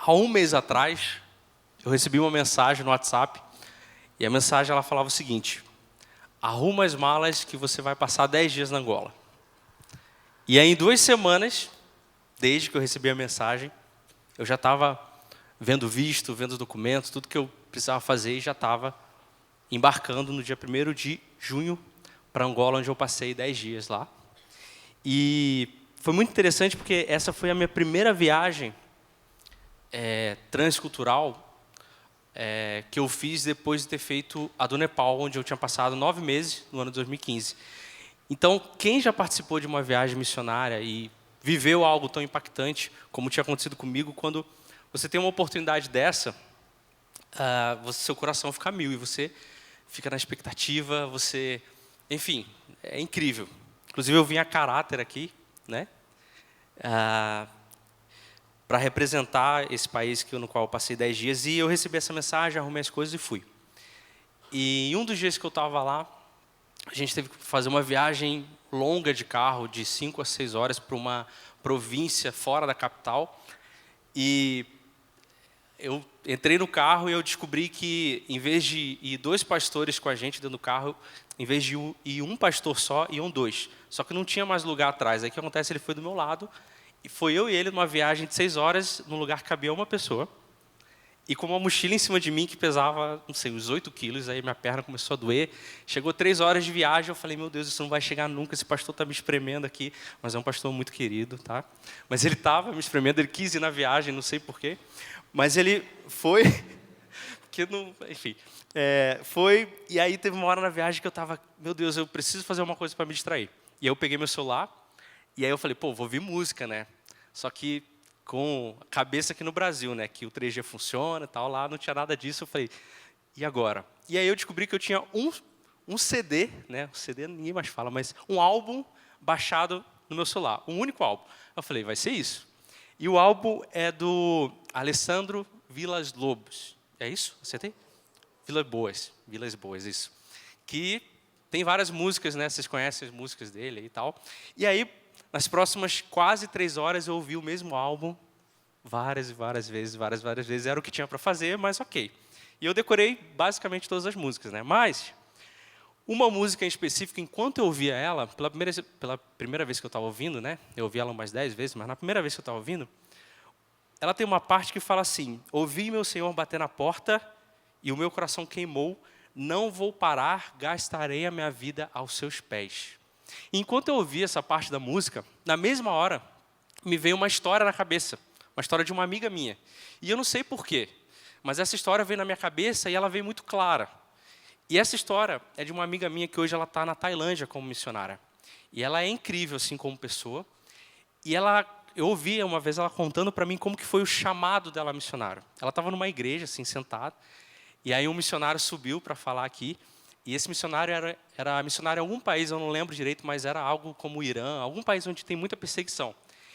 Há um mês atrás, eu recebi uma mensagem no WhatsApp, e a mensagem ela falava o seguinte: arruma as malas que você vai passar 10 dias na Angola. E aí, em 2 semanas, desde que eu recebi a mensagem, eu já estava vendo visto, vendo os documentos, tudo que eu precisava fazer, e já estava embarcando no dia 1º de junho para Angola, onde eu passei 10 dias lá. E foi muito interessante porque essa foi a minha primeira viagem transcultural que eu fiz depois de ter feito a do Nepal, onde eu tinha passado 9 meses no ano de 2015. Então, quem já participou de uma viagem missionária e viveu algo tão impactante como tinha acontecido comigo, quando você tem uma oportunidade dessa, seu coração fica a mil e você fica na expectativa, enfim, é incrível. Inclusive, eu vim a caráter aqui, né, para representar esse país no qual eu passei 10 dias, e eu recebi essa mensagem, arrumei as coisas e fui. E em um dos dias que eu estava lá, a gente teve que fazer uma viagem longa de carro, de 5 a 6 horas, para uma província fora da capital. E eu entrei no carro e eu descobri que, em vez de ir 2 pastores com a gente dentro do carro, em vez de ir um pastor só, iam 2. Só que não tinha mais lugar atrás. Aí o que acontece? Ele foi do meu lado, e foi eu e ele numa viagem de 6 horas, num lugar que cabia uma pessoa, e com uma mochila em cima de mim que pesava, não sei, uns 8 quilos, aí minha perna começou a doer. Chegou 3 horas de viagem, eu falei, meu Deus, isso não vai chegar nunca, esse pastor está me espremendo aqui, mas é um pastor muito querido, tá? Mas ele estava me espremendo, ele quis ir na viagem, não sei porquê, mas ele foi, porque não, enfim, foi, e aí teve uma hora na viagem que eu estava, meu Deus, eu preciso fazer uma coisa para me distrair. E aí eu peguei meu celular, e aí eu falei, vou ouvir música, né? Só que com a cabeça aqui no Brasil, né, que o 3G funciona e tal, lá não tinha nada disso, eu falei, e agora? E aí eu descobri que eu tinha um CD, né, um CD ninguém mais fala, mas um álbum baixado no meu celular, um único álbum. Eu falei, vai ser isso. E o álbum é do Alessandro Villas-Lobos, é isso? Você tem? Vilas Boas, isso. Que tem várias músicas, né, vocês conhecem as músicas dele e tal. E aí, nas próximas quase 3 horas, eu ouvi o mesmo álbum várias e várias vezes, várias vezes. Era o que tinha para fazer, mas ok. E eu decorei basicamente todas as músicas, né? Mas uma música em específico, enquanto eu ouvia ela, pela primeira vez que eu estava ouvindo, né? Eu ouvi ela umas 10 vezes, mas na primeira vez que eu estava ouvindo, ela tem uma parte que fala assim: ouvi meu Senhor bater na porta e o meu coração queimou, não vou parar, gastarei a minha vida aos seus pés. Enquanto eu ouvia essa parte da música, na mesma hora, me veio uma história na cabeça, uma história de uma amiga minha. E eu não sei porquê, mas essa história veio na minha cabeça e ela veio muito clara. E essa história é de uma amiga minha que hoje ela está na Tailândia como missionária. E ela é incrível assim como pessoa. E eu ouvi uma vez ela contando para mim como que foi o chamado dela missionário. Ela estava numa igreja assim sentada, e aí um missionário subiu para falar aqui. E esse missionário era missionário em algum país, eu não lembro direito, mas era algo como o Irã, algum país onde tem muita perseguição.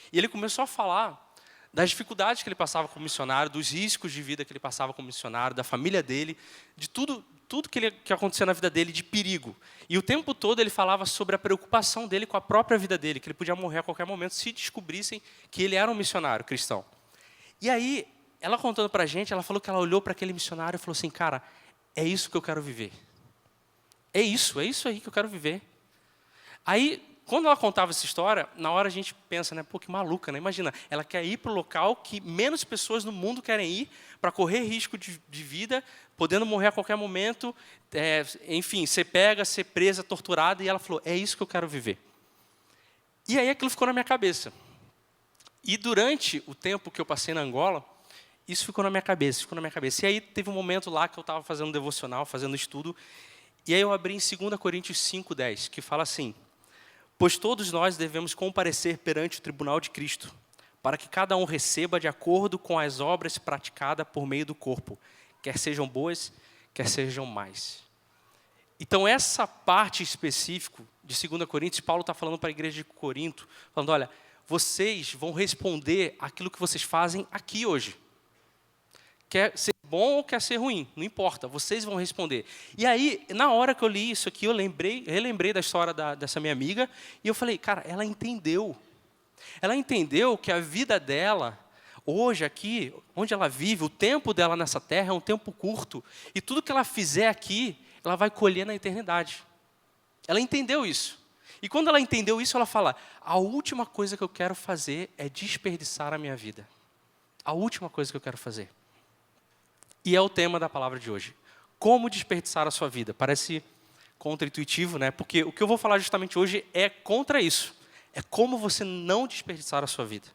E ele começou a falar das dificuldades que ele passava como missionário, dos riscos de vida que ele passava como missionário, da família dele, de tudo que acontecia na vida dele, de perigo. E o tempo todo ele falava sobre a preocupação dele com a própria vida dele, que ele podia morrer a qualquer momento se descobrissem que ele era um missionário cristão. E aí, ela contando para a gente, ela falou que ela olhou para aquele missionário e falou assim, cara, é isso que eu quero viver. É isso aí que eu quero viver. Aí, quando ela contava essa história, na hora a gente pensa, né, pô, que maluca, né? Imagina, ela quer ir para o local que menos pessoas no mundo querem ir, para correr risco de vida, podendo morrer a qualquer momento, enfim, ser pega, ser presa, torturada, e ela falou, é isso que eu quero viver. E aí aquilo ficou na minha cabeça. E durante o tempo que eu passei na Angola, isso ficou na minha cabeça. E aí teve um momento lá que eu estava fazendo um devocional, fazendo estudo, e aí eu abri em 2 Coríntios 5:10, que fala assim, pois todos nós devemos comparecer perante o tribunal de Cristo, para que cada um receba de acordo com as obras praticadas por meio do corpo, quer sejam boas, quer sejam más. Então, essa parte específica de 2 Coríntios, Paulo está falando para a igreja de Corinto, falando, olha, vocês vão responder aquilo que vocês fazem aqui hoje. Quer ser bom ou quer ser ruim, não importa, vocês vão responder. E aí, na hora que eu li isso aqui, eu relembrei da história dessa minha amiga, e eu falei, cara, ela entendeu. Ela entendeu que a vida dela, hoje aqui, onde ela vive, o tempo dela nessa terra é um tempo curto. E tudo que ela fizer aqui, ela vai colher na eternidade. Ela entendeu isso. E quando ela entendeu isso, ela fala, a última coisa que eu quero fazer é desperdiçar a minha vida. A última coisa que eu quero fazer. E é o tema da palavra de hoje. Como desperdiçar a sua vida. Parece contra-intuitivo, né? Porque o que eu vou falar justamente hoje é contra isso. É como você não desperdiçar a sua vida.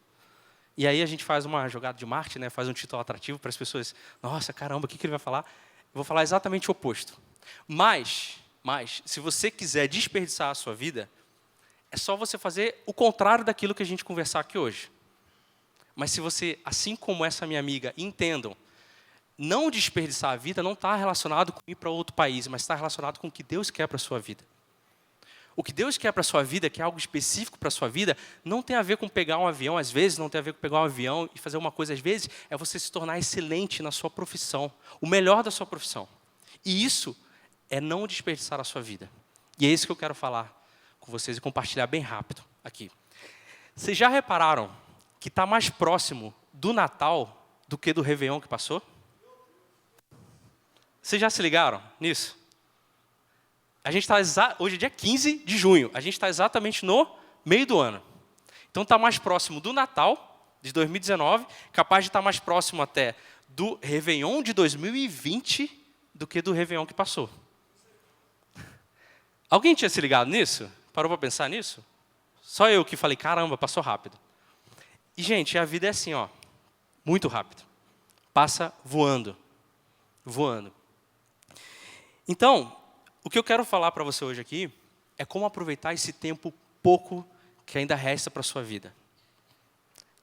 E aí a gente faz uma jogada de marketing, né? Faz um título atrativo para as pessoas. Nossa, caramba, o que ele vai falar? Eu vou falar exatamente o oposto. Mas, se você quiser desperdiçar a sua vida, é só você fazer o contrário daquilo que a gente conversar aqui hoje. Mas se você, assim como essa minha amiga, entendam, não desperdiçar a vida não está relacionado com ir para outro país, mas está relacionado com o que Deus quer para a sua vida. O que Deus quer para a sua vida, que é algo específico para a sua vida, não tem a ver com pegar um avião, às vezes, não tem a ver com pegar um avião e fazer uma coisa, às vezes, é você se tornar excelente na sua profissão, o melhor da sua profissão. E isso é não desperdiçar a sua vida. E é isso que eu quero falar com vocês e compartilhar bem rápido aqui. Vocês já repararam que está mais próximo do Natal do que do Réveillon que passou? Vocês já se ligaram nisso? A gente está hoje é dia 15 de junho, a gente está exatamente no meio do ano. Então está mais próximo do Natal de 2019, capaz de estar mais próximo até do Réveillon de 2020 do que do Réveillon que passou. Alguém tinha se ligado nisso? Parou para pensar nisso? Só eu que falei, caramba, passou rápido. E, gente, a vida é assim, ó, muito rápido. Passa voando. Voando. Então, o que eu quero falar para você hoje aqui é como aproveitar esse tempo pouco que ainda resta para a sua vida.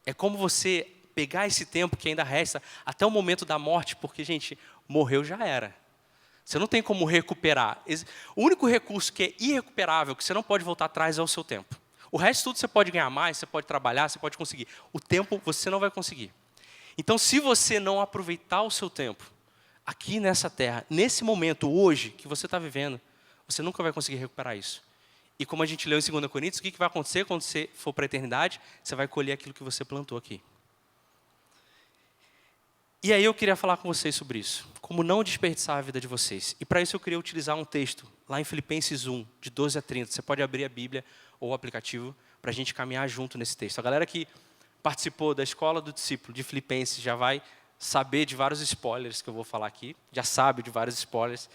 É como você pegar esse tempo que ainda resta até o momento da morte, porque, gente, morreu já era. Você não tem como recuperar. O único recurso que é irrecuperável, que você não pode voltar atrás, é o seu tempo. O resto tudo você pode ganhar mais, você pode trabalhar, você pode conseguir. O tempo você não vai conseguir. Então, se você não aproveitar o seu tempo, aqui nessa terra, nesse momento, hoje, que você está vivendo, você nunca vai conseguir recuperar isso. E como a gente leu em 2 Coríntios, o que vai acontecer quando você for para a eternidade? Você vai colher aquilo que você plantou aqui. E aí eu queria falar com vocês sobre isso. Como não desperdiçar a vida de vocês. E para isso eu queria utilizar um texto, lá em Filipenses 1, de 12 a 30. Você pode abrir a Bíblia ou o aplicativo para a gente caminhar junto nesse texto. A galera que participou da Escola do Discípulo de Filipenses já vai saber de vários spoilers que eu vou falar aqui. Já sabe de vários spoilers.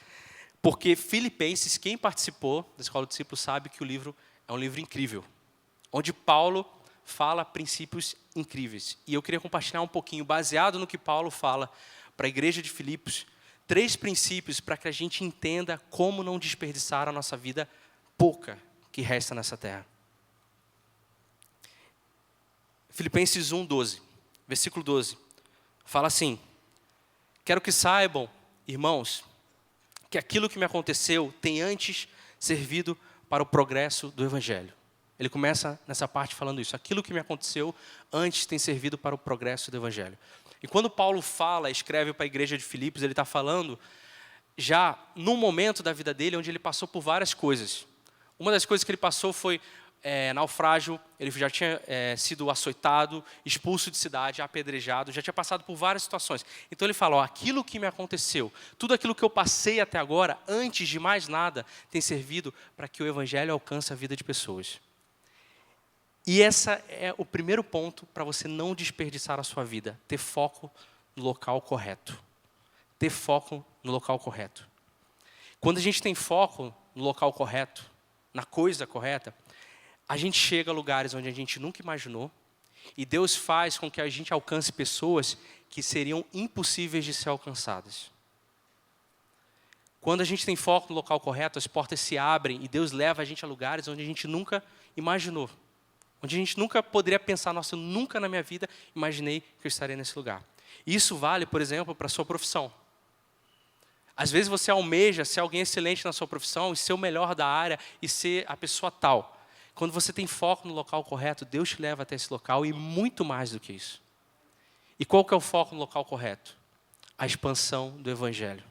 Porque Filipenses, quem participou da Escola do Discípulo sabe que o livro é um livro incrível. Onde Paulo fala princípios incríveis. E eu queria compartilhar um pouquinho, baseado no que Paulo fala para a igreja de Filipos, 3 princípios para que a gente entenda como não desperdiçar a nossa vida pouca que resta nessa terra. Filipenses 1, 12, versículo 12, fala assim: quero que saibam, irmãos, que aquilo que me aconteceu tem antes servido para o progresso do Evangelho. Ele começa nessa parte falando isso. Aquilo que me aconteceu antes tem servido para o progresso do Evangelho. E quando Paulo escreve para a igreja de Filipos, ele está falando já num momento da vida dele onde ele passou por várias coisas. Uma das coisas que ele passou foi naufrágio, ele já tinha sido açoitado, expulso de cidade, apedrejado, já tinha passado por várias situações. Então ele fala, aquilo que me aconteceu, tudo aquilo que eu passei até agora, antes de mais nada, tem servido para que o Evangelho alcance a vida de pessoas. E esse é o primeiro ponto para você não desperdiçar a sua vida. Ter foco no local correto. Ter foco no local correto. Quando a gente tem foco no local correto, na coisa correta, a gente chega a lugares onde a gente nunca imaginou e Deus faz com que a gente alcance pessoas que seriam impossíveis de ser alcançadas. Quando a gente tem foco no local correto, as portas se abrem e Deus leva a gente a lugares onde a gente nunca imaginou. Onde a gente nunca poderia pensar, nossa, eu nunca na minha vida imaginei que eu estaria nesse lugar. Isso vale, por exemplo, para a sua profissão. Às vezes você almeja ser alguém excelente na sua profissão e ser o melhor da área e ser a pessoa tal. Quando você tem foco no local correto, Deus te leva até esse local e muito mais do que isso. E qual que é o foco no local correto? A expansão do Evangelho.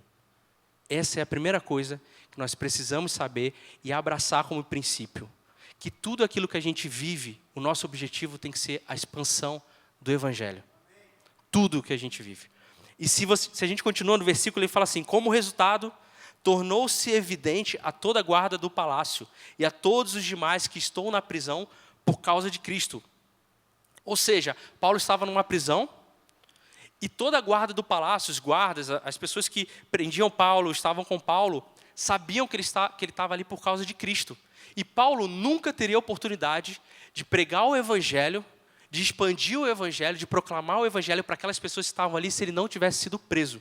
Essa é a primeira coisa que nós precisamos saber e abraçar como princípio. Que tudo aquilo que a gente vive, o nosso objetivo tem que ser a expansão do Evangelho. tudo que a gente vive. E se a gente continua no versículo, ele fala assim, como resultado, tornou-se evidente a toda a guarda do palácio e a todos os demais que estão na prisão por causa de Cristo. Ou seja, Paulo estava numa prisão e toda a guarda do palácio, os guardas, as pessoas que prendiam Paulo, estavam com Paulo, sabiam que ele estava ali por causa de Cristo. E Paulo nunca teria a oportunidade de pregar o evangelho, de expandir o evangelho, de proclamar o evangelho para aquelas pessoas que estavam ali se ele não tivesse sido preso.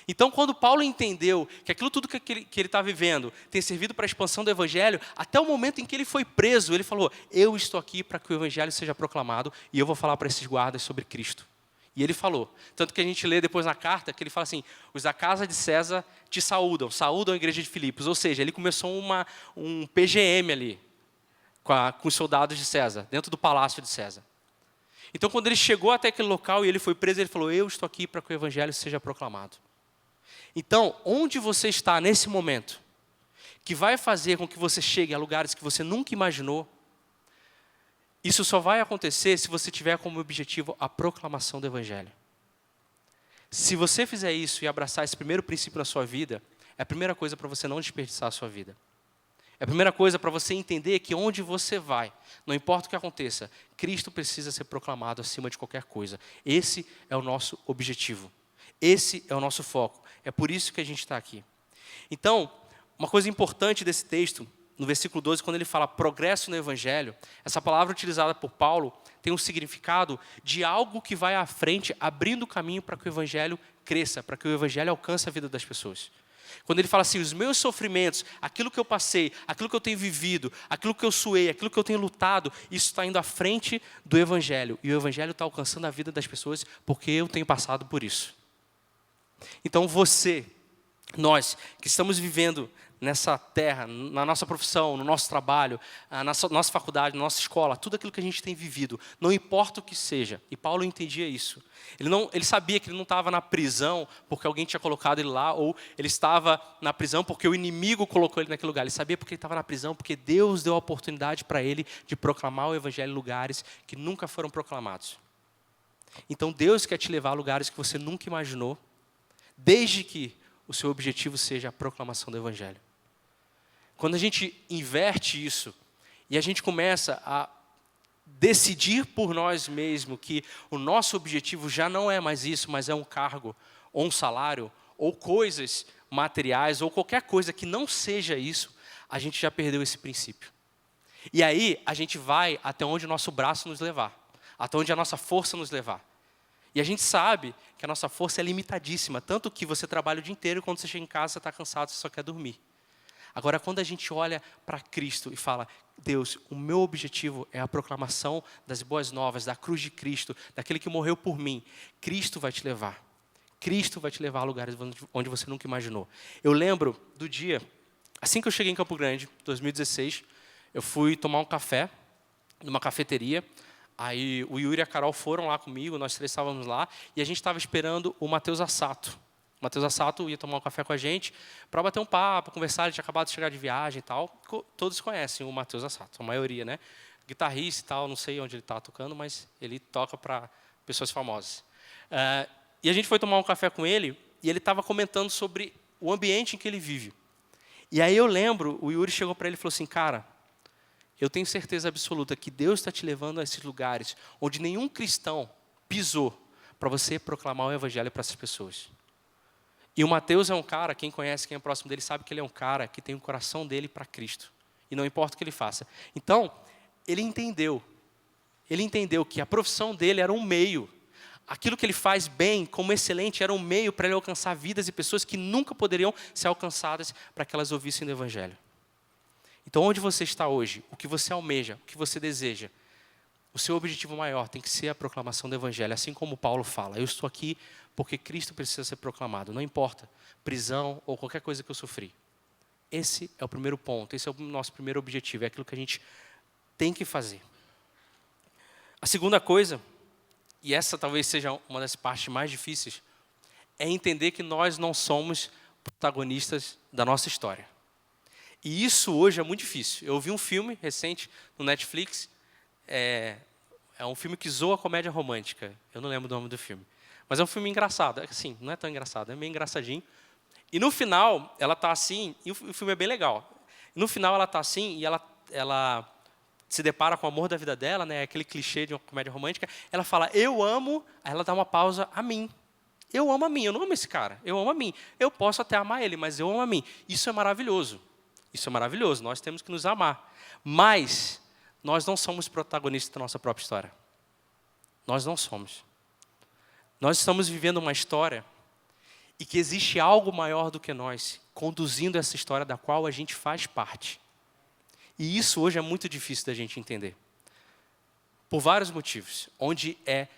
Então, quando Paulo entendeu que aquilo tudo que ele está vivendo tem servido para a expansão do evangelho, até o momento em que ele foi preso, ele falou, eu estou aqui para que o evangelho seja proclamado e eu vou falar para esses guardas sobre Cristo. E ele falou, tanto que a gente lê depois na carta, que ele fala assim, os da casa de César te saúdam a igreja de Filipos. Ou seja, ele começou um PGM ali, com os soldados de César, dentro do palácio de César. Então, quando ele chegou até aquele local e ele foi preso, ele falou, eu estou aqui para que o evangelho seja proclamado. Então, onde você está nesse momento, que vai fazer com que você chegue a lugares que você nunca imaginou, isso só vai acontecer se você tiver como objetivo a proclamação do evangelho. Se você fizer isso e abraçar esse primeiro princípio na sua vida, é a primeira coisa para você não desperdiçar a sua vida. É a primeira coisa para você entender que onde você vai, não importa o que aconteça, Cristo precisa ser proclamado acima de qualquer coisa. Esse é o nosso objetivo. Esse é o nosso foco. É por isso que a gente está aqui. Então, uma coisa importante desse texto, no versículo 12, quando ele fala progresso no evangelho, essa palavra utilizada por Paulo tem um significado de algo que vai à frente, abrindo o caminho para que o evangelho cresça, para que o evangelho alcance a vida das pessoas. Quando ele fala assim, os meus sofrimentos, aquilo que eu passei, aquilo que eu tenho vivido, aquilo que eu suei, aquilo que eu tenho lutado, isso está indo à frente do evangelho. E o evangelho está alcançando a vida das pessoas porque eu tenho passado por isso. Então nós que estamos vivendo nessa terra, na nossa profissão, no nosso trabalho, na nossa faculdade, na nossa escola, tudo aquilo que a gente tem vivido, não importa o que seja. E Paulo entendia isso. Ele sabia que ele não estava na prisão porque alguém tinha colocado ele lá, ou ele estava na prisão porque o inimigo colocou ele naquele lugar. Ele sabia porque ele estava na prisão, porque Deus deu a oportunidade para ele de proclamar o evangelho em lugares que nunca foram proclamados. Então Deus quer te levar a lugares que você nunca imaginou, desde que o seu objetivo seja a proclamação do evangelho. Quando a gente inverte isso e a gente começa a decidir por nós mesmos que o nosso objetivo já não é mais isso, mas é um cargo, ou um salário, ou coisas materiais, ou qualquer coisa que não seja isso, a gente já perdeu esse princípio. E aí a gente vai até onde o nosso braço nos levar, até onde a nossa força nos levar. E a gente sabe que a nossa força é limitadíssima, tanto que você trabalha o dia inteiro e quando você chega em casa você está cansado, você só quer dormir. Agora, quando a gente olha para Cristo e fala, Deus, o meu objetivo é a proclamação das boas novas, da cruz de Cristo, daquele que morreu por mim, Cristo vai te levar. Cristo vai te levar a lugares onde você nunca imaginou. Eu lembro do dia, assim que eu cheguei em Campo Grande, 2016, eu fui tomar um café numa cafeteria. Aí o Yuri e a Carol foram lá comigo, nós três estávamos lá, e a gente estava esperando o Matheus Assato. O Matheus Assato ia tomar um café com a gente para bater um papo, conversar, ele tinha acabado de chegar de viagem e tal. Todos conhecem o Matheus Assato, a maioria, né? Guitarrista e tal, não sei onde ele está tocando, mas ele toca para pessoas famosas. E a gente foi tomar um café com ele, e ele estava comentando sobre o ambiente em que ele vive. E aí eu lembro, o Yuri chegou para ele e falou assim, cara, eu tenho certeza absoluta que Deus está te levando a esses lugares onde nenhum cristão pisou para você proclamar o evangelho para essas pessoas. E o Mateus é um cara, quem conhece, quem é próximo dele, sabe que ele é um cara que tem o coração dele para Cristo. E não importa o que ele faça. Então, ele entendeu que a profissão dele era um meio. Aquilo que ele faz bem, como excelente, era um meio para ele alcançar vidas e pessoas que nunca poderiam ser alcançadas para que elas ouvissem do evangelho. Então, onde você está hoje, o que você almeja, o que você deseja, o seu objetivo maior tem que ser a proclamação do evangelho, assim como Paulo fala, eu estou aqui porque Cristo precisa ser proclamado, não importa, prisão ou qualquer coisa que eu sofri. Esse é o primeiro ponto, esse é o nosso primeiro objetivo, é aquilo que a gente tem que fazer. A segunda coisa, e essa talvez seja uma das partes mais difíceis, é entender que nós não somos protagonistas da nossa história. E isso hoje é muito difícil. Eu vi um filme recente no Netflix, é É um filme que zoa a comédia romântica. Eu não lembro do nome do filme. Mas é um filme engraçado. Assim, não é tão engraçado, é meio engraçadinho. E no final, ela está assim, e o filme é bem legal. No final, ela está assim, e ela se depara com o amor da vida dela, né? Aquele clichê de uma comédia romântica. Ela fala, eu amo, aí ela dá uma pausa, a mim. Eu amo a mim, eu não amo esse cara, eu amo a mim. Eu posso até amar ele, mas eu amo a mim. Isso é maravilhoso. Isso é maravilhoso, nós temos que nos amar. Mas nós não somos protagonistas da nossa própria história. Nós não somos. Nós estamos vivendo uma história e que existe algo maior do que nós, conduzindo essa história da qual a gente faz parte. E isso hoje é muito difícil da gente entender. Por vários motivos. Onde é,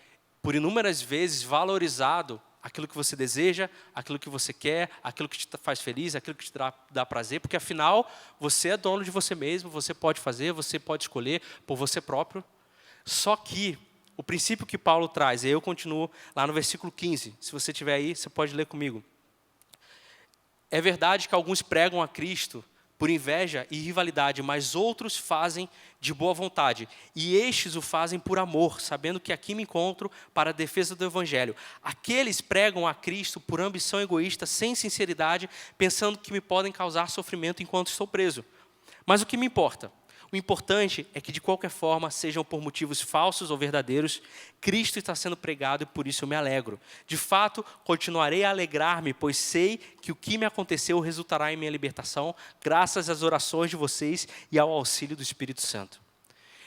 por inúmeras vezes, valorizado aquilo que você deseja, aquilo que você quer, aquilo que te faz feliz, aquilo que te dá prazer. Porque, afinal, você é dono de você mesmo, você pode fazer, você pode escolher por você próprio. Só que o princípio que Paulo traz, e eu continuo lá no versículo 15. Se você estiver aí, você pode ler comigo. É verdade que alguns pregam a Cristo por inveja e rivalidade, mas outros fazem de boa vontade. E estes o fazem por amor, sabendo que aqui me encontro para a defesa do Evangelho. Aqueles pregam a Cristo por ambição egoísta, sem sinceridade, pensando que me podem causar sofrimento enquanto estou preso. Mas o que me importa? O importante é que, de qualquer forma, sejam por motivos falsos ou verdadeiros, Cristo está sendo pregado e por isso eu me alegro. De fato, continuarei a alegrar-me, pois sei que o que me aconteceu resultará em minha libertação, graças às orações de vocês e ao auxílio do Espírito Santo.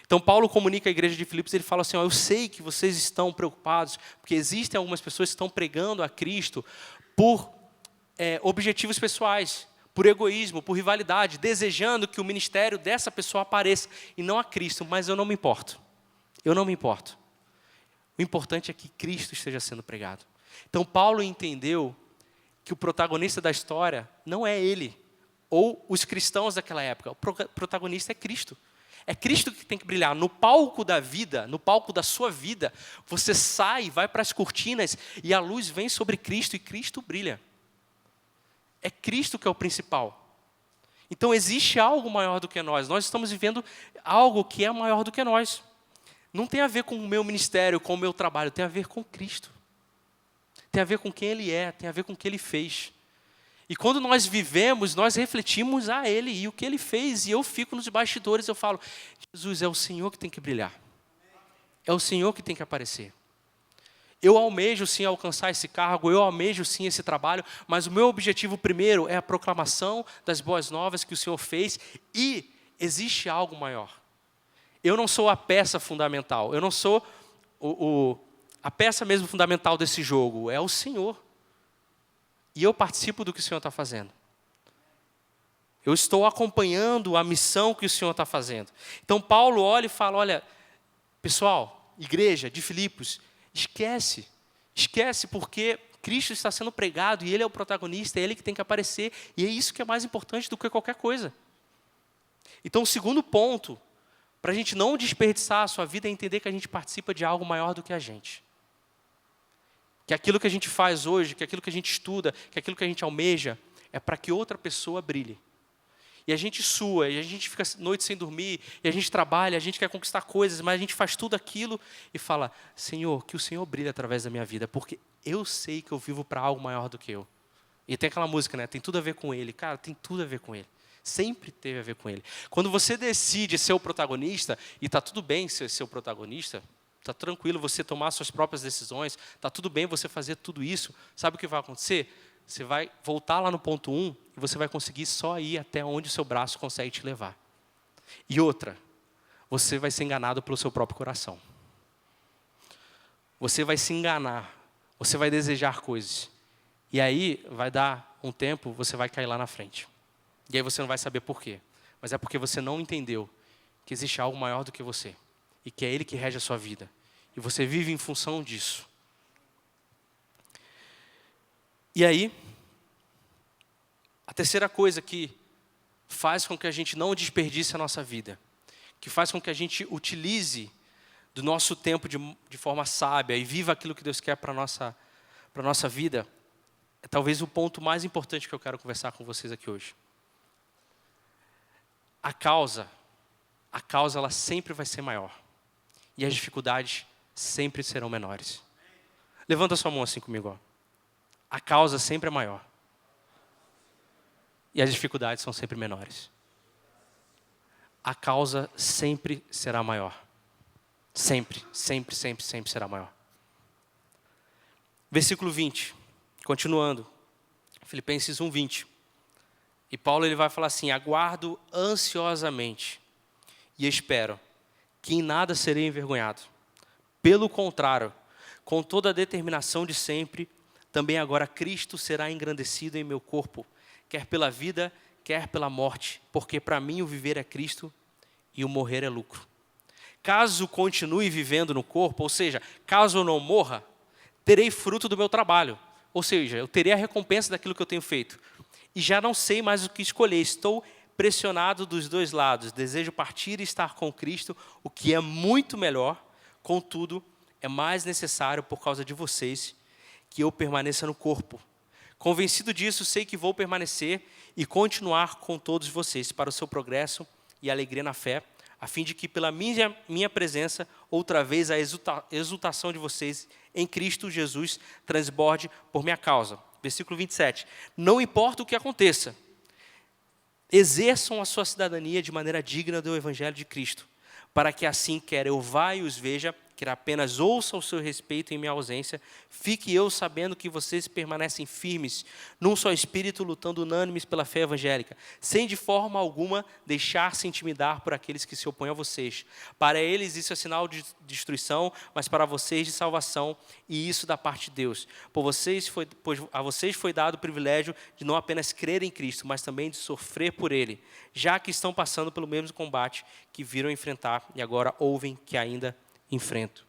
Então, Paulo comunica à igreja de Filipos, ele fala assim, eu sei que vocês estão preocupados, porque existem algumas pessoas que estão pregando a Cristo por objetivos pessoais, por egoísmo, por rivalidade, desejando que o ministério dessa pessoa apareça, e não a Cristo, mas eu não me importo. Eu não me importo. O importante é que Cristo esteja sendo pregado. Então, Paulo entendeu que o protagonista da história não é ele, ou os cristãos daquela época. O protagonista é Cristo. É Cristo que tem que brilhar. No palco da vida, no palco da sua vida, você sai, vai para as cortinas, e a luz vem sobre Cristo, e Cristo brilha. É Cristo que é o principal. Então, existe algo maior do que nós. Nós estamos vivendo algo que é maior do que nós. Não tem a ver com o meu ministério, com o meu trabalho. Tem a ver com Cristo. Tem a ver com quem Ele é. Tem a ver com o que Ele fez. E quando nós vivemos, nós refletimos a Ele e o que Ele fez. E eu fico nos bastidores, eu falo, Jesus, é o Senhor que tem que brilhar. É o Senhor que tem que aparecer. Eu almejo sim alcançar esse cargo, eu almejo sim esse trabalho, mas o meu objetivo primeiro é a proclamação das boas novas que o Senhor fez, e existe algo maior. Eu não sou a peça fundamental, eu não sou a peça mesmo fundamental desse jogo, é o Senhor. E eu participo do que o Senhor está fazendo. Eu estou acompanhando a missão que o Senhor está fazendo. Então Paulo olha e fala, olha, pessoal, igreja de Filipos, esquece porque Cristo está sendo pregado e Ele é o protagonista, é Ele que tem que aparecer, e é isso que é mais importante do que qualquer coisa. Então, o segundo ponto, para a gente não desperdiçar a sua vida, é entender que a gente participa de algo maior do que a gente. Que aquilo que a gente faz hoje, que aquilo que a gente estuda, que aquilo que a gente almeja, é para que outra pessoa brilhe. E a gente sua, e a gente fica noite sem dormir, e a gente trabalha, a gente quer conquistar coisas, mas a gente faz tudo aquilo e fala, Senhor, que o Senhor brilhe através da minha vida, porque eu sei que eu vivo para algo maior do que eu. E tem aquela música, né? Tem tudo a ver com Ele. Cara, tem tudo a ver com Ele. Sempre teve a ver com Ele. Quando você decide ser o protagonista, e está tudo bem ser o protagonista, está tranquilo você tomar suas próprias decisões, está tudo bem você fazer tudo isso, sabe o que vai acontecer? Você vai voltar lá no ponto 1 e você vai conseguir só ir até onde o seu braço consegue te levar. E outra, você vai ser enganado pelo seu próprio coração. Você vai se enganar, você vai desejar coisas. E aí vai dar um tempo, você vai cair lá na frente. E aí você não vai saber por quê. Mas é porque você não entendeu que existe algo maior do que você. E que é Ele que rege a sua vida. E você vive em função disso. E aí, a terceira coisa que faz com que a gente não desperdice a nossa vida, que faz com que a gente utilize do nosso tempo de forma sábia e viva aquilo que Deus quer para a nossa vida, é talvez o ponto mais importante que eu quero conversar com vocês aqui hoje. A causa ela sempre vai ser maior. e as dificuldades sempre serão menores. Levanta sua mão assim comigo. Ó. A causa sempre é maior. E as dificuldades são sempre menores. A causa sempre será maior. Sempre, sempre, sempre, sempre será maior. Versículo 20, continuando. Filipenses 1:20. E Paulo ele vai falar assim: aguardo ansiosamente e espero que em nada serei envergonhado. Pelo contrário, com toda a determinação de sempre, também agora Cristo será engrandecido em meu corpo, quer pela vida, quer pela morte, porque para mim o viver é Cristo e o morrer é lucro. Caso continue vivendo no corpo, ou seja, caso eu não morra, terei fruto do meu trabalho, ou seja, eu terei a recompensa daquilo que eu tenho feito. E já não sei mais o que escolher, estou pressionado dos dois lados, desejo partir e estar com Cristo, o que é muito melhor, contudo, é mais necessário por causa de vocês que eu permaneça no corpo. Convencido disso, sei que vou permanecer e continuar com todos vocês para o seu progresso e alegria na fé, a fim de que pela minha presença, outra vez a exultação de vocês em Cristo Jesus transborde por minha causa. Versículo 27. Não importa o que aconteça, exerçam a sua cidadania de maneira digna do Evangelho de Cristo, para que assim, quer eu vá e os veja, quer apenas ouça o seu respeito em minha ausência, fique eu sabendo que vocês permanecem firmes, num só espírito, lutando unânimes pela fé evangélica, sem de forma alguma deixar-se intimidar por aqueles que se opõem a vocês. Para eles isso é sinal de destruição, mas para vocês de salvação, e isso da parte de Deus. Pois a vocês foi dado o privilégio de não apenas crer em Cristo, mas também de sofrer por Ele, já que estão passando pelo mesmo combate que viram enfrentar e agora ouvem que ainda enfrento.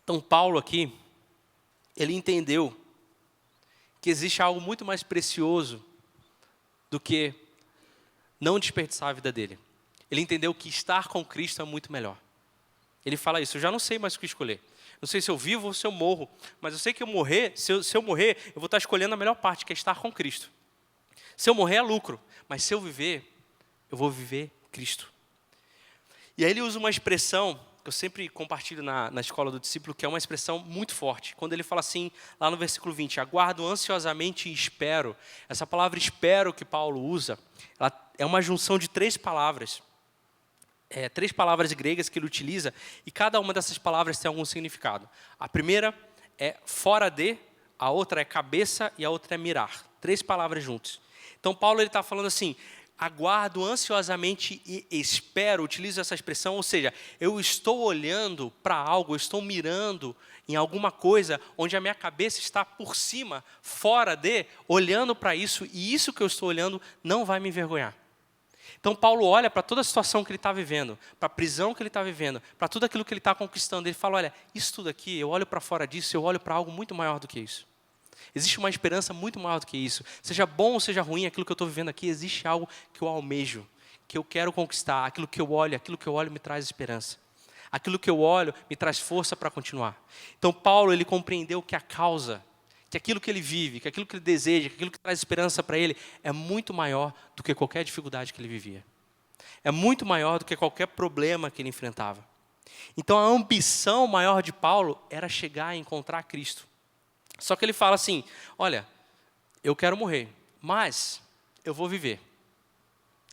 Então Paulo aqui, ele entendeu que existe algo muito mais precioso do que não desperdiçar a vida dele. Ele entendeu que estar com Cristo é muito melhor. Ele fala isso: eu já não sei mais o que escolher. Não sei se eu vivo ou se eu morro, mas eu sei que se eu morrer, eu vou estar escolhendo a melhor parte, que é estar com Cristo. Se eu morrer é lucro, mas se eu viver, eu vou viver Cristo. E aí ele usa uma expressão que eu sempre compartilho na escola do discípulo, que é uma expressão muito forte. Quando ele fala assim, lá no versículo 20, aguardo ansiosamente e espero. Essa palavra espero que Paulo usa, ela é uma junção de três palavras. Três palavras gregas que ele utiliza, e cada uma dessas palavras tem algum significado. A primeira é fora de, a outra é cabeça e a outra é mirar. Três palavras juntas. Então Paulo está falando assim: aguardo ansiosamente e espero, utilizo essa expressão, ou seja, eu estou olhando para algo, eu estou mirando em alguma coisa onde a minha cabeça está por cima, fora de, olhando para isso, e isso que eu estou olhando não vai me envergonhar. Então Paulo olha para toda a situação que ele está vivendo, para a prisão que ele está vivendo, para tudo aquilo que ele está conquistando, ele fala: olha, isso tudo aqui, eu olho para fora disso, eu olho para algo muito maior do que isso. Existe uma esperança muito maior do que isso. Seja bom ou seja ruim, aquilo que eu estou vivendo aqui, existe algo que eu almejo, que eu quero conquistar. Aquilo que eu olho me traz esperança. Aquilo que eu olho me traz força para continuar. Então Paulo, ele compreendeu que a causa, que aquilo que ele vive, que aquilo que ele deseja, que aquilo que traz esperança para ele, é muito maior do que qualquer dificuldade que ele vivia. É muito maior do que qualquer problema que ele enfrentava. Então a ambição maior de Paulo era chegar a encontrar Cristo. Só que ele fala assim: olha, eu quero morrer, mas eu vou viver.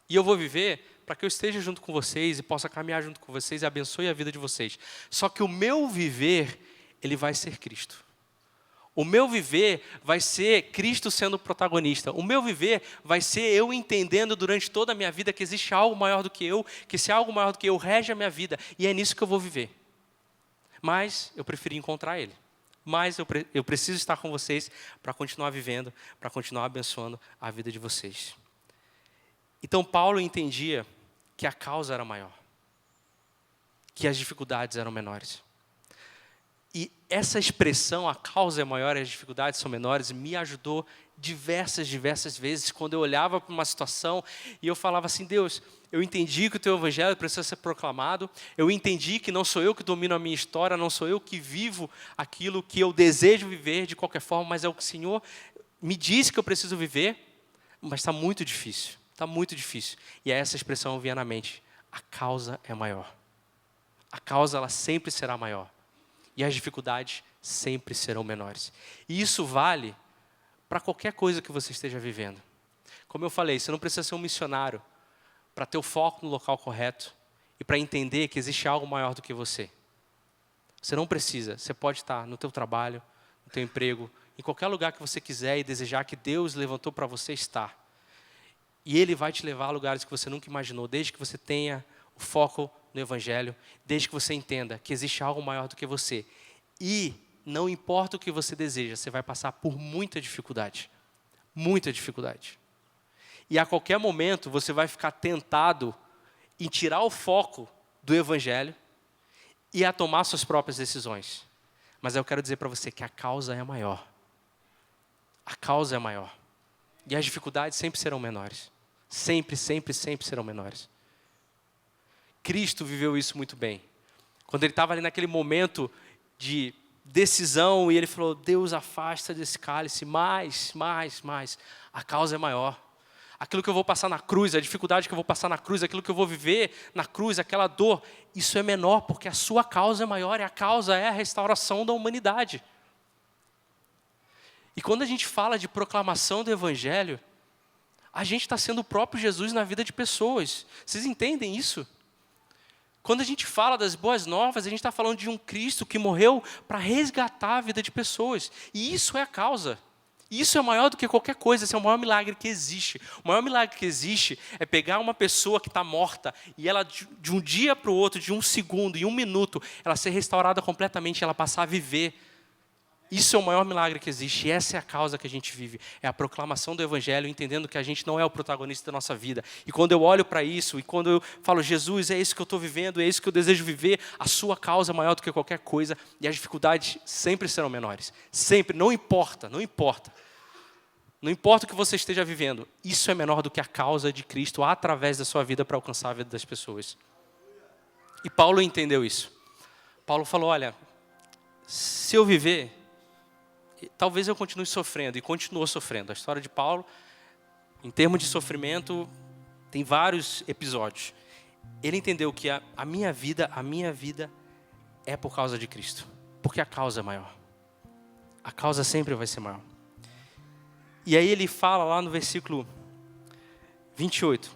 E eu vou viver para que eu esteja junto com vocês e possa caminhar junto com vocês e abençoe a vida de vocês. Só que o meu viver, ele vai ser Cristo. O meu viver vai ser Cristo sendo o protagonista. O meu viver vai ser eu entendendo durante toda a minha vida que existe algo maior do que eu, que esse algo maior do que eu rege a minha vida. E é nisso que eu vou viver. Mas eu preferi encontrar Ele. Mas eu preciso estar com vocês para continuar vivendo, para continuar abençoando a vida de vocês. Então Paulo entendia que a causa era maior, que as dificuldades eram menores. E essa expressão, a causa é maior e as dificuldades são menores, me ajudou diversas vezes, quando eu olhava para uma situação e eu falava assim: Deus, eu entendi que o teu evangelho precisa ser proclamado, eu entendi que não sou eu que domino a minha história, não sou eu que vivo aquilo que eu desejo viver de qualquer forma, mas é o que o Senhor me disse que eu preciso viver, mas está muito difícil, E essa expressão vinha na mente: a causa é maior. a causa ela sempre será maior. E as dificuldades sempre serão menores. E isso vale para qualquer coisa que você esteja vivendo. Como eu falei, você não precisa ser um missionário para ter o foco no local correto e para entender que existe algo maior do que você. Você não precisa. Você pode estar no teu trabalho, no teu emprego, em qualquer lugar que você quiser e desejar que Deus levantou para você estar. E Ele vai te levar a lugares que você nunca imaginou, desde que você tenha o foco no Evangelho, desde que você entenda que existe algo maior do que você. E não importa o que você deseja, você vai passar por muita dificuldade. Muita dificuldade. E a qualquer momento você vai ficar tentado em tirar o foco do Evangelho e a tomar suas próprias decisões. Mas eu quero dizer para você que a causa é maior. A causa é maior. E as dificuldades sempre serão menores. Sempre, sempre, sempre serão menores. Cristo viveu isso muito bem. Quando ele estava ali naquele momento de decisão e ele falou, Deus, afasta desse cálice mais. A causa é maior. Aquilo que eu vou passar na cruz, a dificuldade que eu vou passar na cruz, aquilo que eu vou viver na cruz, aquela dor, isso é menor porque a sua causa é maior e a causa é a restauração da humanidade. E quando a gente fala de proclamação do Evangelho, a gente está sendo o próprio Jesus na vida de pessoas. Vocês entendem isso? Quando a gente fala das boas novas, a gente está falando de um Cristo que morreu para resgatar a vida de pessoas. E isso é a causa. Isso é maior do que qualquer coisa, esse é o maior milagre que existe. O maior milagre que existe é pegar uma pessoa que está morta e ela, de um dia para o outro, de um segundo, em um minuto, ela ser restaurada completamente, ela passar a viver. Isso é o maior milagre que existe e essa é a causa que a gente vive. É a proclamação do Evangelho, entendendo que a gente não é o protagonista da nossa vida. E quando eu olho para isso, e quando eu falo, Jesus, é isso que eu estou vivendo, é isso que eu desejo viver, a sua causa é maior do que qualquer coisa e as dificuldades sempre serão menores. Sempre, não importa, não importa. Não importa o que você esteja vivendo, isso é menor do que a causa de Cristo através da sua vida para alcançar a vida das pessoas. E Paulo entendeu isso. Paulo falou, olha, se eu viver, talvez eu continue sofrendo, e continuou sofrendo. A história de Paulo, em termos de sofrimento, tem vários episódios. Ele entendeu que a minha vida é por causa de Cristo, porque a causa é maior. A causa sempre vai ser maior. E aí ele fala lá no versículo 28,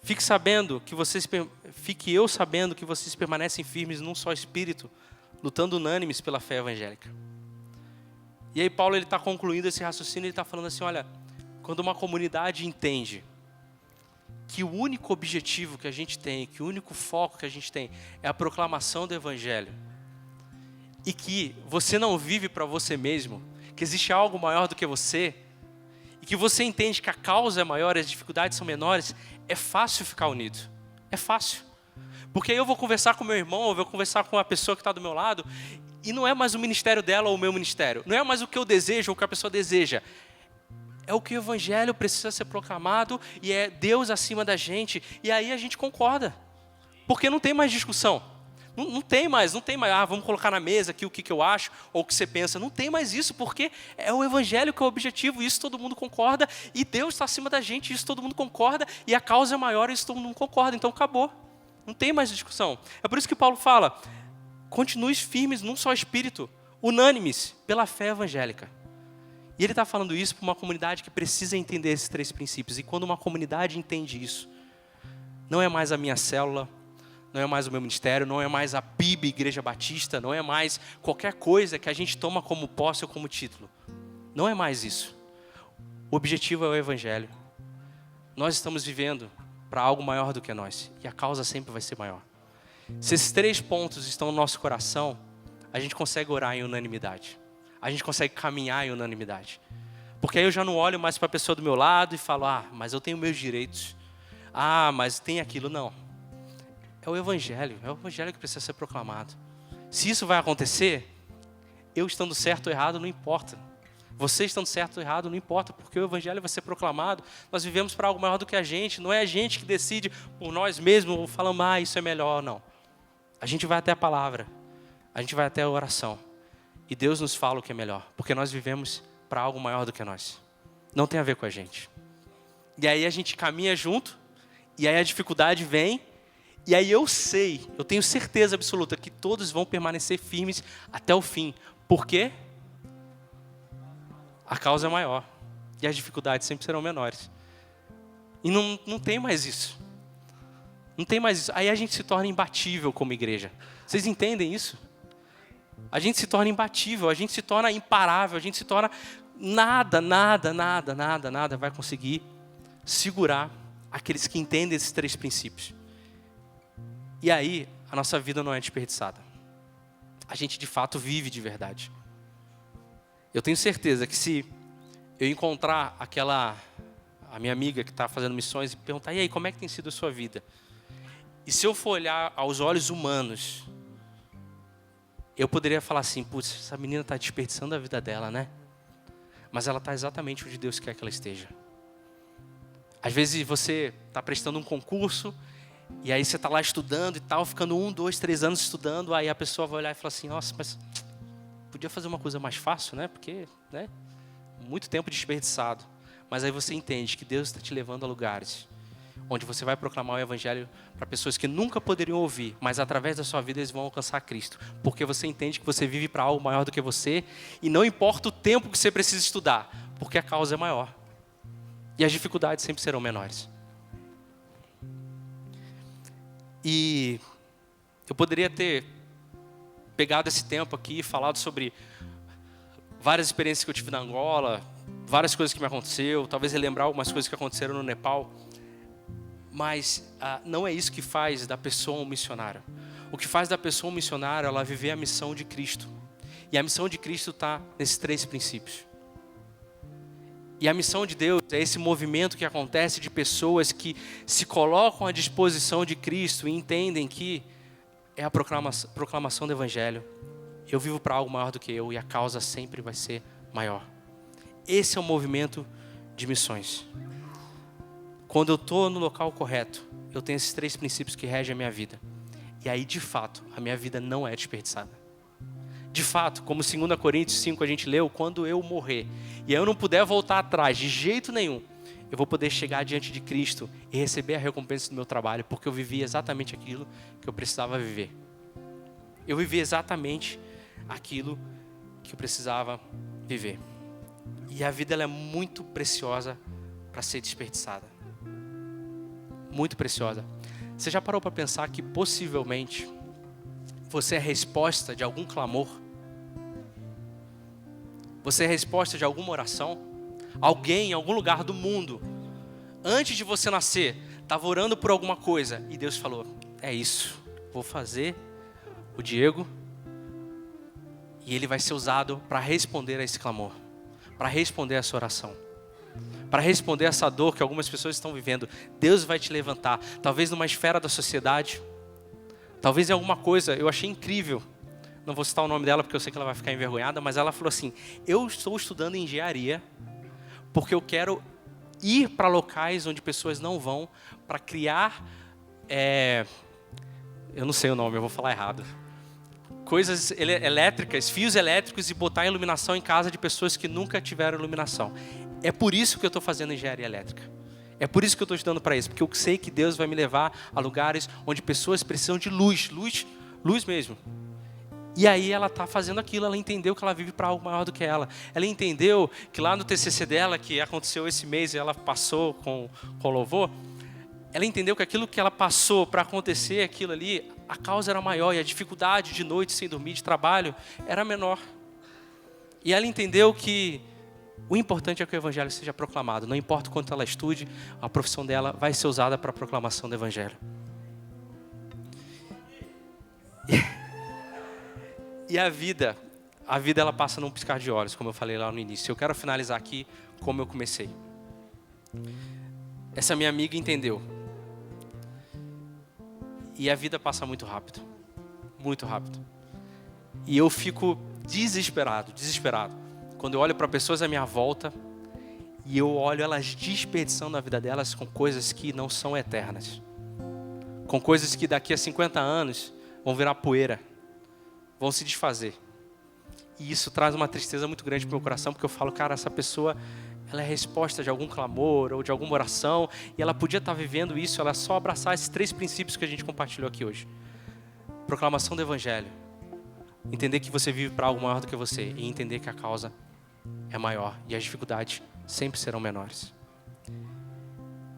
fique eu sabendo que vocês permanecem firmes num só espírito, lutando unânimes pela fé evangélica. E aí Paulo está concluindo esse raciocínio, ele está falando assim, olha, quando uma comunidade entende que o único objetivo que a gente tem, que o único foco que a gente tem é a proclamação do Evangelho, e que você não vive para você mesmo, que existe algo maior do que você, e que você entende que a causa é maior e as dificuldades são menores, é fácil ficar unido. É fácil. Porque aí eu vou conversar com meu irmão, eu vou conversar com a pessoa que está do meu lado, e não é mais o ministério dela ou o meu ministério. Não é mais o que eu desejo ou o que a pessoa deseja. É o que o Evangelho precisa ser proclamado e é Deus acima da gente. E aí a gente concorda. Porque não tem mais discussão. Não tem mais, vamos colocar na mesa aqui o que eu acho ou o que você pensa. Não tem mais isso, porque é o Evangelho que é o objetivo, e isso todo mundo concorda, e Deus está acima da gente, isso todo mundo concorda, e a causa é maior, e isso todo mundo concorda, então acabou. Não tem mais discussão. É por isso que Paulo fala, continue firmes num só espírito, unânimes pela fé evangélica. E ele está falando isso para uma comunidade que precisa entender esses 3 princípios, e quando uma comunidade entende isso, não é mais a minha célula, não é mais o meu ministério, não é mais a PIB, Igreja Batista, não é mais qualquer coisa que a gente toma como posse ou como título. Não é mais isso. O objetivo é o Evangelho. Nós estamos vivendo para algo maior do que nós, e a causa sempre vai ser maior. Se esses 3 pontos estão no nosso coração, a gente consegue orar em unanimidade. A gente consegue caminhar em unanimidade. Porque aí eu já não olho mais para a pessoa do meu lado e falo, mas eu tenho meus direitos. Mas tem aquilo. Não. É o Evangelho que precisa ser proclamado. Se isso vai acontecer, eu estando certo ou errado não importa. Você estando certo ou errado não importa, porque o Evangelho vai ser proclamado. Nós vivemos para algo maior do que a gente. Não é a gente que decide por nós mesmos ou falando, isso é melhor, não. A gente vai até a palavra. A gente vai até a oração. E Deus nos fala o que é melhor, porque nós vivemos para algo maior do que nós. Não tem a ver com a gente. E aí a gente caminha junto, e aí a dificuldade vem, E aí eu tenho certeza absoluta que todos vão permanecer firmes até o fim. Por quê? A causa é maior. E as dificuldades sempre serão menores. E não tem mais isso. Não tem mais isso. Aí a gente se torna imbatível como igreja. Vocês entendem isso? A gente se torna imbatível, a gente se torna imparável, a gente se torna... Nada vai conseguir segurar aqueles que entendem esses 3 princípios. E aí, a nossa vida não é desperdiçada. A gente, de fato, vive de verdade. Eu tenho certeza que se eu encontrar a minha amiga que está fazendo missões e perguntar, e aí, como é que tem sido a sua vida? E se eu for olhar aos olhos humanos, eu poderia falar assim, putz, essa menina está desperdiçando a vida dela, né? Mas ela está exatamente onde Deus quer que ela esteja. Às vezes você está prestando um concurso, e aí você está lá estudando e tal, ficando 1, 2, 3 anos estudando, aí a pessoa vai olhar e falar assim, nossa, mas podia fazer uma coisa mais fácil, né? Porque, né? Muito tempo desperdiçado. Mas aí você entende que Deus está te levando a lugares onde você vai proclamar o Evangelho para pessoas que nunca poderiam ouvir, mas através da sua vida eles vão alcançar Cristo. Porque você entende que você vive para algo maior do que você, e não importa o tempo que você precisa estudar, porque a causa é maior. E as dificuldades sempre serão menores. E eu poderia ter pegado esse tempo aqui e falado sobre várias experiências que eu tive na Angola, várias coisas que me aconteceu, talvez relembrar algumas coisas que aconteceram no Nepal. Mas não é isso que faz da pessoa um missionário. O que faz da pessoa um missionário é ela viver a missão de Cristo. E a missão de Cristo está nesses 3 princípios. E a missão de Deus é esse movimento que acontece de pessoas que se colocam à disposição de Cristo e entendem que é a proclamação do Evangelho. Eu vivo para algo maior do que eu e a causa sempre vai ser maior. Esse é o movimento de missões. Quando eu estou no local correto, eu tenho esses 3 princípios que regem a minha vida. E aí, de fato, a minha vida não é desperdiçada. De fato, como 2 Coríntios 5 a gente leu, quando eu morrer, e eu não puder voltar atrás de jeito nenhum, eu vou poder chegar diante de Cristo e receber a recompensa do meu trabalho, porque eu vivi exatamente aquilo que eu precisava viver. Eu vivi exatamente aquilo que eu precisava viver. E a vida ela é muito preciosa para ser desperdiçada. Muito preciosa. Você já parou para pensar que possivelmente você é a resposta de algum clamor? Você é a resposta de alguma oração? Alguém em algum lugar do mundo, antes de você nascer, estava orando por alguma coisa e Deus falou, é isso, vou fazer o Diego e ele vai ser usado para responder a esse clamor, para responder a essa oração, para responder a essa dor que algumas pessoas estão vivendo. Deus vai te levantar, talvez numa esfera da sociedade, talvez em alguma coisa. Eu achei incrível, não vou citar o nome dela porque eu sei que ela vai ficar envergonhada, mas ela falou assim, eu estou estudando engenharia porque eu quero ir para locais onde pessoas não vão, para criar, eu não sei o nome, eu vou falar errado, coisas elétricas, fios elétricos e botar iluminação em casa de pessoas que nunca tiveram iluminação. É por isso que eu estou fazendo engenharia elétrica. É por isso que eu estou estudando para isso, porque eu sei que Deus vai me levar a lugares onde pessoas precisam de luz mesmo. E aí ela está fazendo aquilo, ela entendeu que ela vive para algo maior do que ela. Ela entendeu que lá no TCC dela, que aconteceu esse mês e ela passou com louvor, ela entendeu que aquilo que ela passou para acontecer, aquilo ali, a causa era maior e a dificuldade de noite sem dormir, de trabalho, era menor. E ela entendeu que o importante é que o Evangelho seja proclamado. Não importa o quanto ela estude, a profissão dela vai ser usada para a proclamação do Evangelho. E a vida ela passa num piscar de olhos, como eu falei lá no início. Eu quero finalizar aqui como eu comecei. Essa minha amiga entendeu. E a vida passa muito rápido. Muito rápido. E eu fico desesperado. Quando eu olho para pessoas à minha volta e eu olho elas desperdiçando a vida delas com coisas que não são eternas. Com coisas que daqui a 50 anos vão virar poeira. Vão se desfazer. E isso traz uma tristeza muito grande para o meu coração, porque eu falo, cara, essa pessoa, ela é a resposta de algum clamor ou de alguma oração, e ela podia estar vivendo isso, ela só abraçar esses 3 princípios que a gente compartilhou aqui hoje. Proclamação do Evangelho. Entender que você vive para algo maior do que você e entender que a causa é maior e as dificuldades sempre serão menores.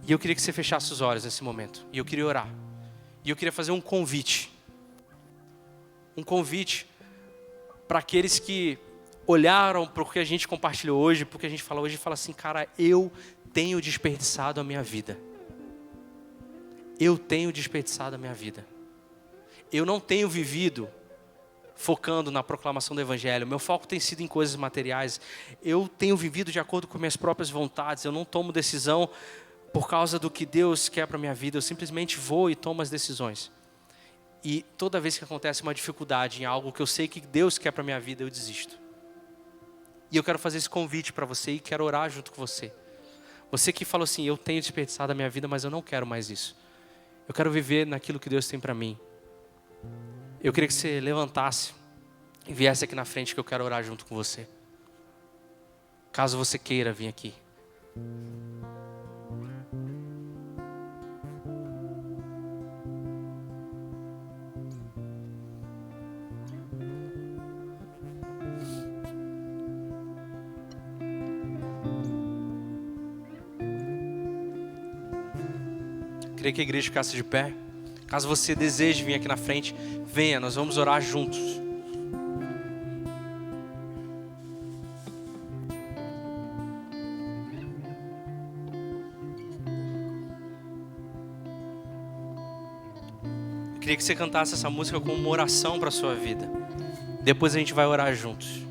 E eu queria que você fechasse os olhos nesse momento. E eu queria orar. E eu queria fazer um convite. Um convite para aqueles que olharam para o que a gente compartilhou hoje, para o que a gente falou hoje, e falam assim, cara, eu tenho desperdiçado a minha vida. Eu tenho desperdiçado a minha vida. Eu não tenho vivido focando na proclamação do Evangelho. Meu foco tem sido em coisas materiais. Eu tenho vivido de acordo com minhas próprias vontades. Eu não tomo decisão por causa do que Deus quer para a minha vida. Eu simplesmente vou e tomo as decisões. E toda vez que acontece uma dificuldade em algo que eu sei que Deus quer para a minha vida, eu desisto. E eu quero fazer esse convite para você e quero orar junto com você. Você que falou assim, eu tenho desperdiçado a minha vida, mas eu não quero mais isso. Eu quero viver naquilo que Deus tem para mim. Eu queria que você levantasse e viesse aqui na frente que eu quero orar junto com você. Caso você queira vir aqui. Eu queria que a igreja ficasse de pé. Caso você deseje vir aqui na frente, venha, nós vamos orar juntos. Eu queria que você cantasse essa música como uma oração para a sua vida. Depois a gente vai orar juntos.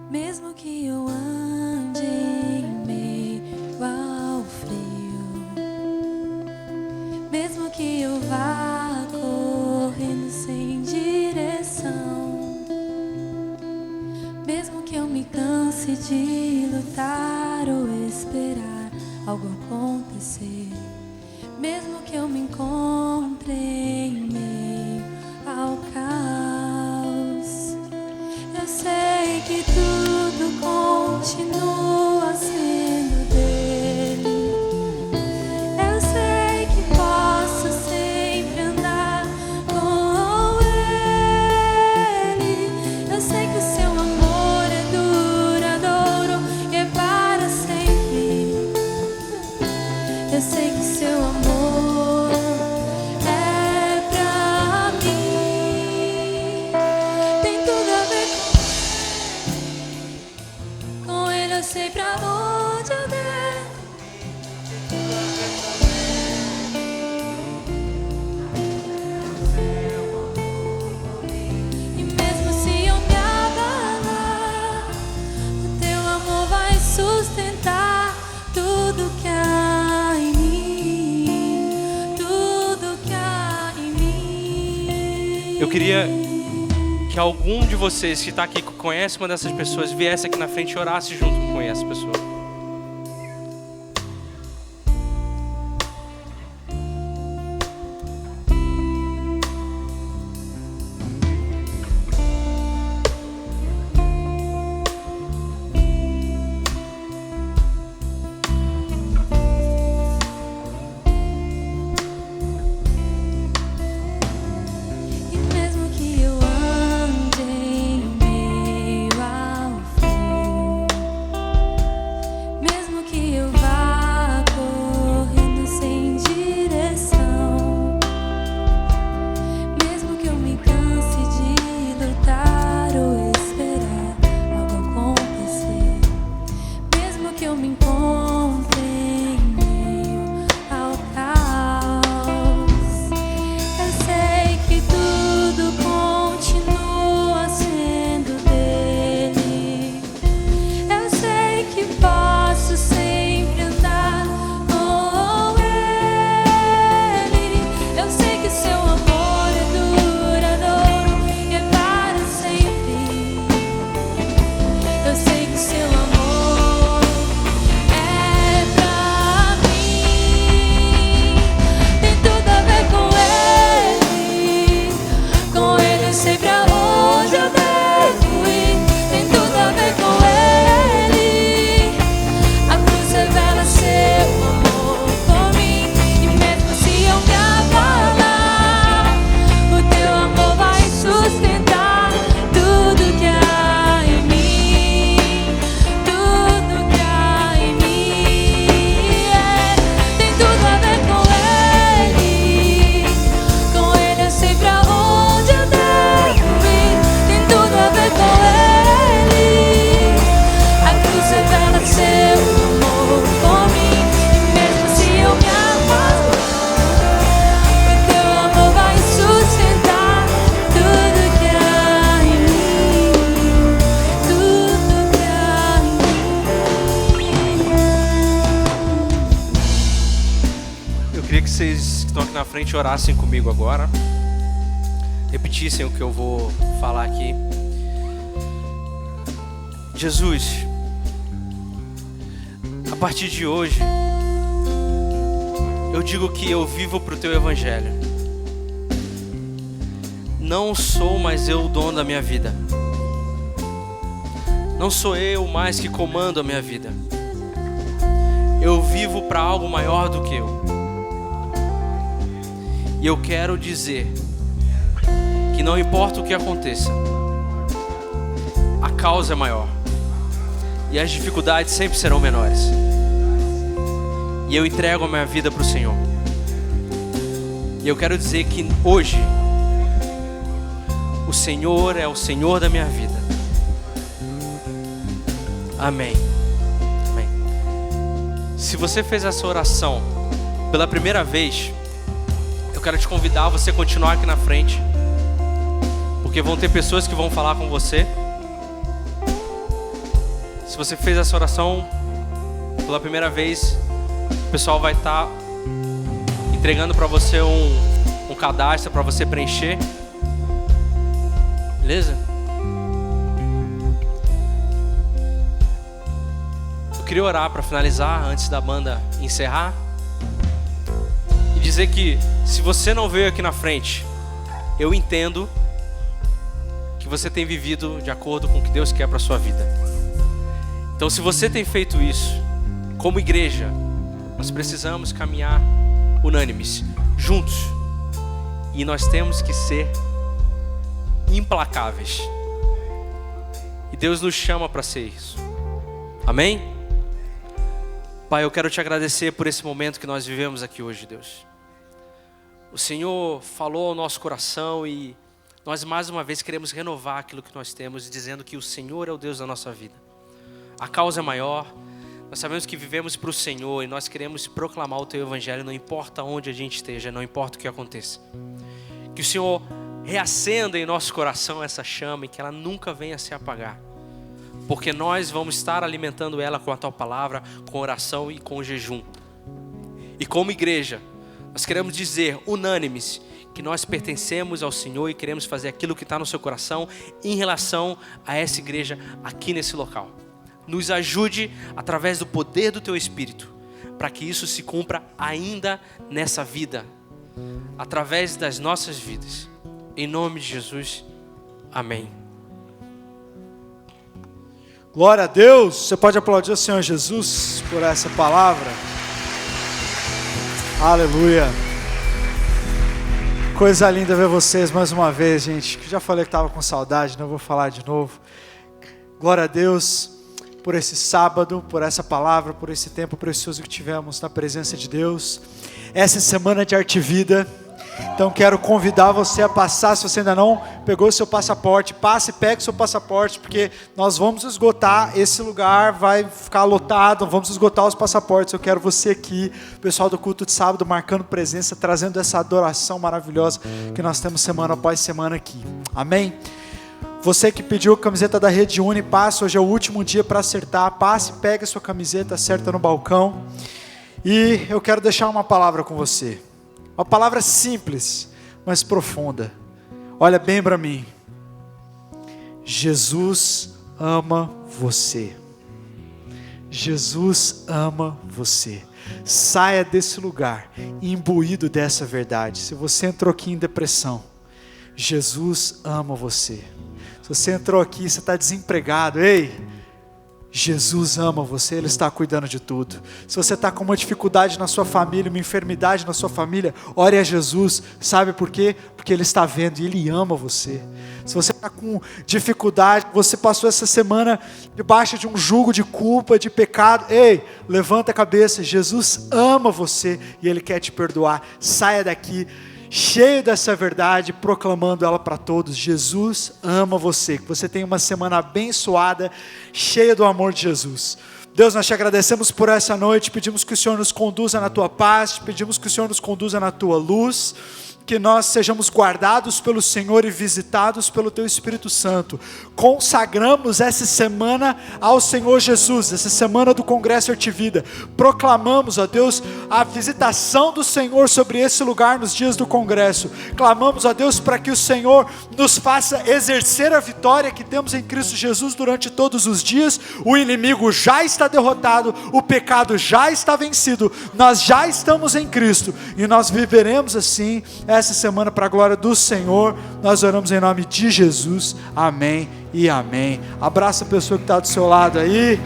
Mesmo que eu ande em meio ao frio, mesmo que eu vá correndo sem direção, mesmo que eu me canse de lutar ou esperar algo acontecer, mesmo que eu me encontre em meio ao caos, eu sei que tudo continua sendo dele. Eu sei que posso sempre andar com ele. Eu sei que o seu amor é duradouro e é para sempre. Eu sei que o seu amor é pra mim. Tem tudo a ver com ele, eu sei pra onde eu der. E mesmo se eu me abalar, o teu amor vai sustentar tudo que há em mim, tudo que há em mim. Eu queria que algum de vocês que está aqui, que conhece uma dessas pessoas, viesse aqui na frente e orasse junto com essa pessoa. E mesmo que eu ande em meio ao frio, frente e orassem comigo agora. Repetissem o que eu vou falar aqui. Jesus, a partir de hoje, eu digo que eu vivo para o Teu Evangelho. Não sou mais eu o dono da minha vida. Não sou eu mais que comando a minha vida. Eu vivo para algo maior do que eu. E eu quero dizer que não importa o que aconteça, a causa é maior. E as dificuldades sempre serão menores. E eu entrego a minha vida para o Senhor. E eu quero dizer que hoje o Senhor é o Senhor da minha vida. Amém. Amém. Se você fez essa oração pela primeira vez, eu quero te convidar a você continuar aqui na frente, porque vão ter pessoas que vão falar com você. Se você fez essa oração pela primeira vez, o pessoal vai estar entregando para você um cadastro para você preencher. Beleza? Eu queria orar para finalizar, antes da banda encerrar, e dizer que se você não veio aqui na frente, eu entendo que você tem vivido de acordo com o que Deus quer para a sua vida. Então, se você tem feito isso, como igreja, nós precisamos caminhar unânimes, juntos. E nós temos que ser implacáveis. E Deus nos chama para ser isso. Amém? Pai, eu quero te agradecer por esse momento que nós vivemos aqui hoje, Deus. O Senhor falou ao nosso coração e nós mais uma vez queremos renovar aquilo que nós temos, dizendo que o Senhor é o Deus da nossa vida. A causa é maior. Nós sabemos que vivemos para o Senhor e nós queremos proclamar o Teu Evangelho, não importa onde a gente esteja, não importa o que aconteça. Que o Senhor reacenda em nosso coração essa chama e que ela nunca venha a se apagar. Porque nós vamos estar alimentando ela com a Tua palavra, com oração e com jejum. E como igreja, nós queremos dizer, unânimes, que nós pertencemos ao Senhor e queremos fazer aquilo que está no seu coração em relação a essa igreja aqui nesse local. Nos ajude através do poder do Teu Espírito, para que isso se cumpra ainda nessa vida, através das nossas vidas. Em nome de Jesus, amém. Glória a Deus. Você pode aplaudir o Senhor Jesus por essa palavra. Aleluia. Coisa linda ver vocês mais uma vez, gente. Já falei que estava com saudade, não vou falar de novo. Glória a Deus por esse sábado, por essa palavra, por esse tempo precioso que tivemos na presença de Deus. Essa semana de Arte e Vida. Então quero convidar você a passar, se você ainda não pegou o seu passaporte, passe e pegue o seu passaporte, porque nós vamos esgotar esse lugar, vai ficar lotado, vamos esgotar os passaportes. Eu quero você aqui, o pessoal do culto de sábado, marcando presença, trazendo essa adoração maravilhosa que nós temos semana após semana aqui. Amém? Você que pediu a camiseta da Rede Uni, passa, hoje é o último dia para acertar, passe, pega a sua camiseta, acerta no balcão. E eu quero deixar uma palavra com você. Uma palavra simples, mas profunda. Olha bem para mim. Jesus ama você. Jesus ama você. Saia desse lugar, imbuído dessa verdade. Se você entrou aqui em depressão, Jesus ama você. Se você entrou aqui, você está desempregado, ei, Jesus ama você, Ele está cuidando de tudo. Se você está com uma dificuldade na sua família, uma enfermidade na sua família, ore a Jesus. Sabe por quê? Porque Ele está vendo e Ele ama você. Se você está com dificuldade, você passou essa semana debaixo de um jugo de culpa, de pecado, ei, levanta a cabeça, Jesus ama você e Ele quer te perdoar. Saia daqui cheio dessa verdade, proclamando ela para todos. Jesus ama você, que você tenha uma semana abençoada, cheia do amor de Jesus. Deus, nós te agradecemos por essa noite, pedimos que o Senhor nos conduza na Tua paz, pedimos que o Senhor nos conduza na Tua luz, que nós sejamos guardados pelo Senhor e visitados pelo Teu Espírito Santo. Consagramos essa semana ao Senhor Jesus, essa semana do Congresso Arte Vida. Proclamamos, ó Deus, a visitação do Senhor sobre esse lugar nos dias do Congresso. Clamamos, ó Deus, para que o Senhor nos faça exercer a vitória que temos em Cristo Jesus durante todos os dias. O inimigo já está derrotado, o pecado já está vencido, nós já estamos em Cristo e nós viveremos assim essa semana para a glória do Senhor. Nós oramos em nome de Jesus, amém e amém. Abraça a pessoa que está do seu lado aí,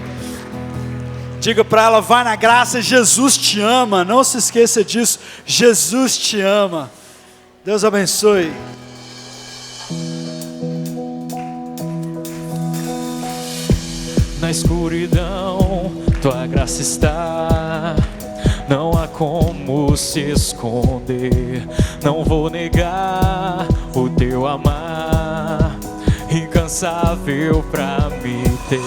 diga para ela: vai na graça, Jesus te ama, não se esqueça disso, Jesus te ama. Deus abençoe. Na escuridão, tua graça está, não há como se esconder. Não vou negar o teu amar, incansável pra me ter.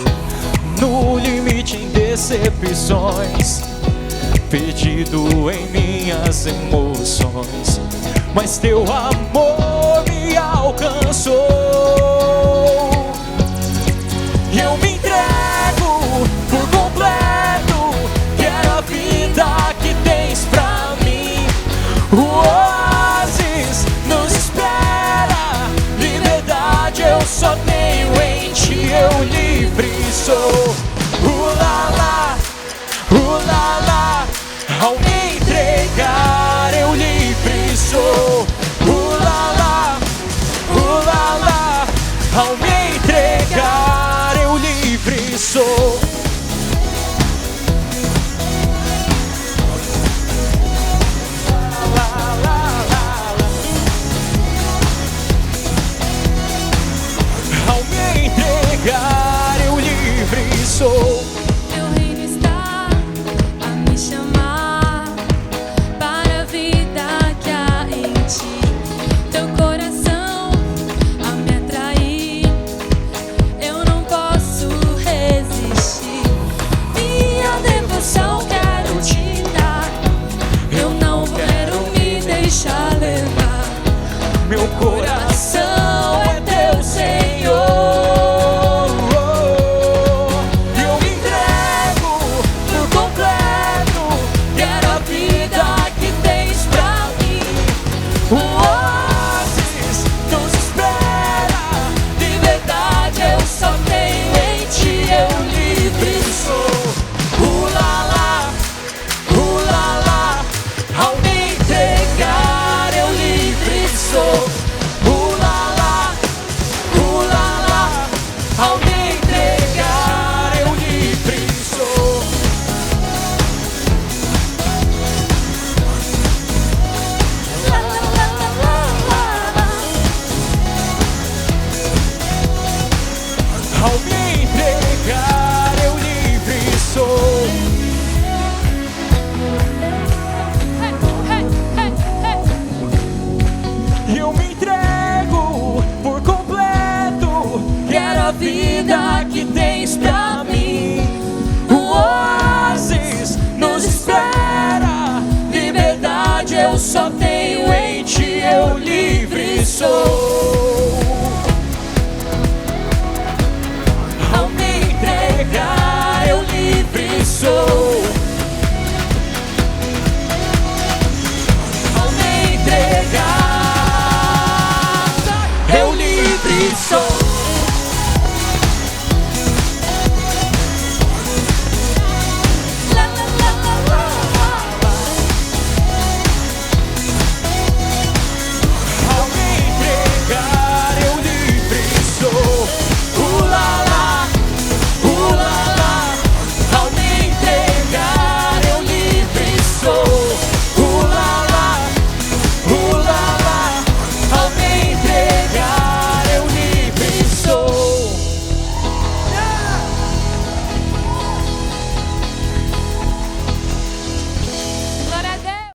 No limite em decepções, perdido em minhas emoções, mas teu amor me alcançou. E eu me entrego por completo, quero a vida que tens pra mim. O oásis nos espera, liberdade eu só tenho em ti, eu livre sou. Ulala, ulala, ao me entregar eu livre sou. Ulala, ulala, ao me entregar eu livre sou. Ao me entregar eu livre sou. Teu reino está a me chamar para a vida que há em ti. Teu coração a me atrair, eu não posso resistir. Minha devoção quero te dar, eu não quero me deixar levar. Meu Coração é teu, Senhor. eu me entrego Por completo, quero a vida que tens pra mim. o oásis nos espera, Liberdade eu só tenho em ti, eu livre sou. ulala, ulala, Ao me entregar eu livre sou. ulala, ulala, Ao me entregar eu livre sou. lá, lá, lá, lá, lá. Ao me entregar eu livre sou. Hey, hey, hey, hey. Eu me entrego por completo, Quero a vida que tens pra